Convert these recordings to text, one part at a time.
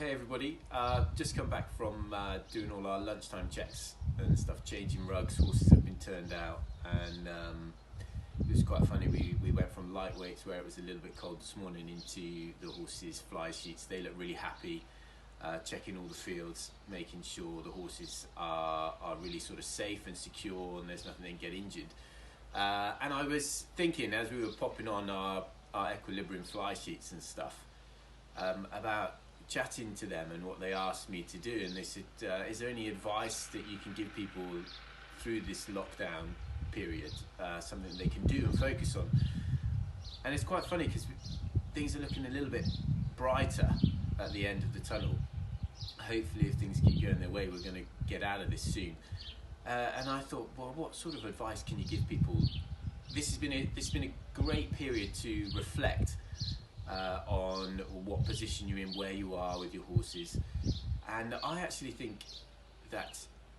Hey everybody, just come back from doing all our lunchtime checks and stuff, changing rugs. Horses have been turned out, and it was quite funny. We went from lightweights, where it was a little bit cold this morning, into the horses' fly sheets. They look really happy, checking all the fields, making sure the horses are really sort of safe and secure, and there's nothing they can get injured. And I was thinking, as we were popping on our equilibrium fly sheets and stuff, about chatting to them and what they asked me to do, and they said, is there any advice that you can give people through this lockdown period, something they can do and focus on? And it's quite funny because things are looking a little bit brighter at the end of the tunnel. Hopefully, if things keep going their way, we're going to get out of this soon. And I thought, well, what sort of advice can you give people? This has been a great period to reflect on what position you're in, where you are with your horses. And I actually think that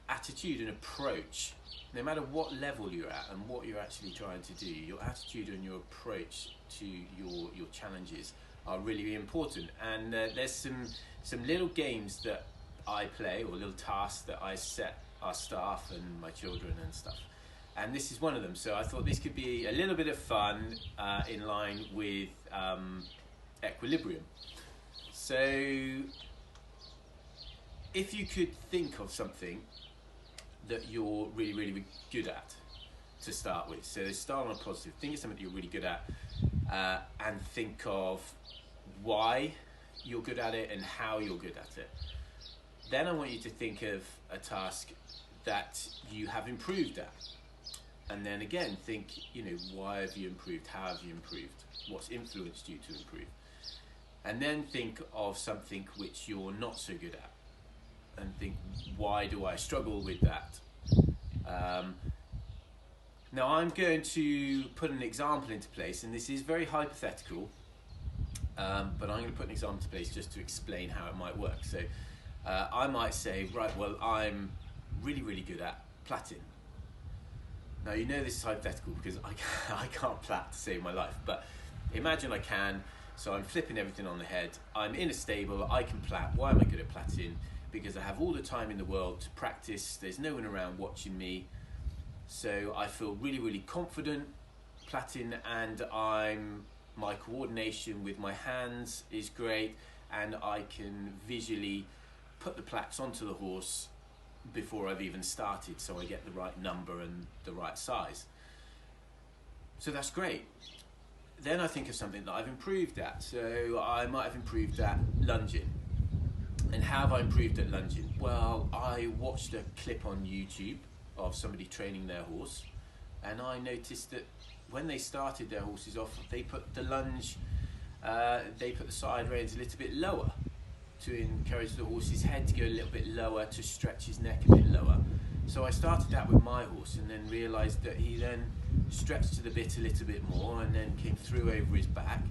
attitude and approach, no matter what level you're at and what you're actually trying to do, your attitude and your approach to your challenges are really important. And there's some little games that I play, or little tasks that I set our staff and my children and stuff. And this is one of them. So I thought this could be a little bit of fun in line with equilibrium. So if you could think of something that you're really good at to start with, so start on a positive, think of something that you're really good at, and think of why you're good at it and how you're good at it. Then I want you to think of a task that you have improved at, and then again think, why have you improved, how have you improved, what's influenced you to improve. And then think of something which you're not so good at, and think, why do I struggle with that? Now I'm going to put an example into place, and this is very hypothetical, but I'm going to put an example into place just to explain how it might work. So I might say, right, well, I'm really good at plaiting. Now, this is hypothetical because I can't plait to save my life, but imagine I can. So I'm flipping everything on the head. I'm in a stable, I can plait. Why am I good at plaiting? Because I have all the time in the world to practice. There's no one around watching me. So I feel really confident plaiting, and my coordination with my hands is great, and I can visually put the plaits onto the horse before I've even started, so I get the right number and the right size. So that's great. Then I think of something that I've improved at. So I might have improved at lunging. And how have I improved at lunging? Well, I watched a clip on YouTube of somebody training their horse, and I noticed that when they started their horses off, they put the lunge, they put the side reins a little bit lower to encourage the horse's head to go a little bit lower, to stretch his neck a bit lower. So I started that with my horse, and then realised that he then stretched to the bit a little bit more, and then came through over his back,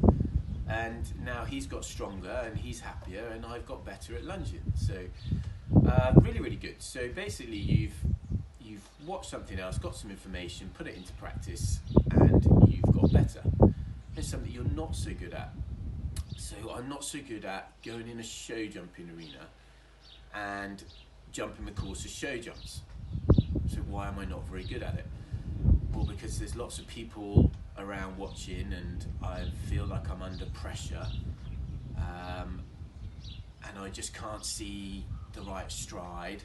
and now he's got stronger and he's happier, and I've got better at lunging. So really good. So basically you've watched something else, got some information, put it into practice, and you've got better. There's something you're not so good at. So I'm not so good at going in a show jumping arena and jumping the course of show jumps. So why am I not very good at it? Well, because there's lots of people around watching, and I feel like I'm under pressure, and I just can't see the right stride.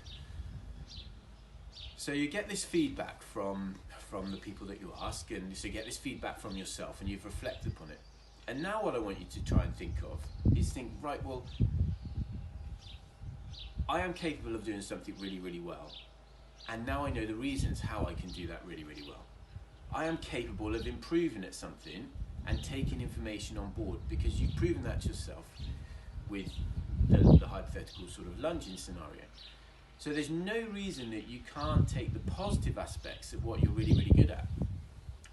So you get this feedback from the people that you ask, and so you get this feedback from yourself, and you've reflected upon it. And now what I want you to try and think of is right, well, I am capable of doing something really well, and now I know the reasons how I can do that really well. I am capable of improving at something and taking information on board, because you've proven that to yourself with the hypothetical sort of lunging scenario. So there's no reason that you can't take the positive aspects of what you're really good at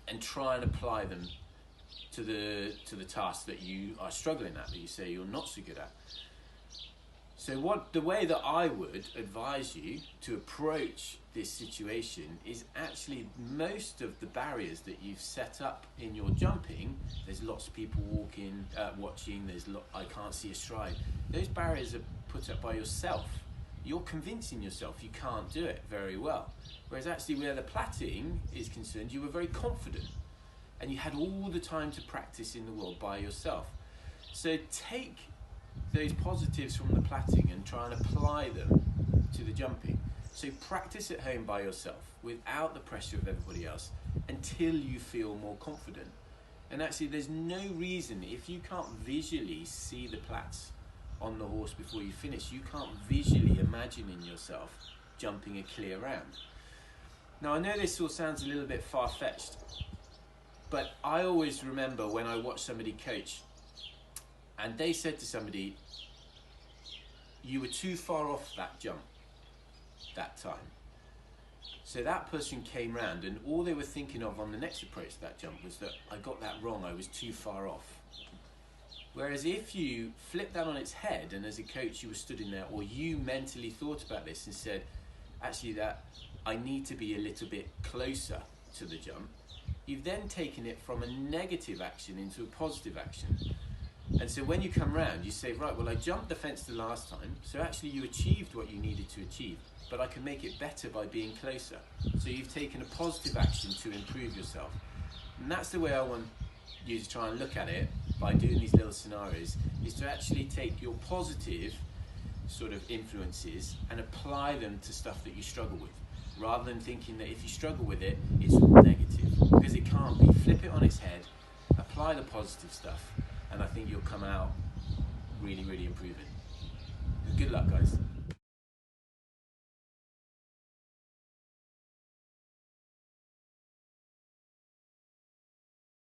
and try and apply them to the task that you are struggling at, that you say you're not so good at. So the way that I would advise you to approach this situation is actually most of the barriers that you've set up in your jumping. There's lots of people watching. I can't see a stride. those barriers are put up by yourself. You're convincing yourself you can't do it very well. Whereas actually where the platting is concerned, you were very confident and you had all the time to practice in the world by yourself. So take those positives from the platting and try and apply them to the jumping. So practice at home by yourself without the pressure of everybody else until you feel more confident. And actually there's no reason, if you can't visually see the plats on the horse before you finish, you can't visually imagine in yourself jumping a clear round. Now I know this all sounds a little bit far-fetched, but I always remember when I watched somebody coach and they said to somebody, you were too far off that jump that time. So that person came round and all they were thinking of on the next approach to that jump was that I got that wrong, I was too far off. Whereas if you flip that on its head and as a coach you were stood in there, or you mentally thought about this and said, actually that I need to be a little bit closer to the jump, you've then taken it from a negative action into a positive action. And so when you come round, you say, right, well, I jumped the fence the last time, so actually you achieved what you needed to achieve, but I can make it better by being closer. So you've taken a positive action to improve yourself. And that's the way I want you to try and look at it by doing these little scenarios, is to actually take your positive sort of influences and apply them to stuff that you struggle with, rather than thinking that if you struggle with it, it's all negative, because it can't be. Flip it on its head, apply the positive stuff, and I think you'll come out really, really improving. Good luck, guys.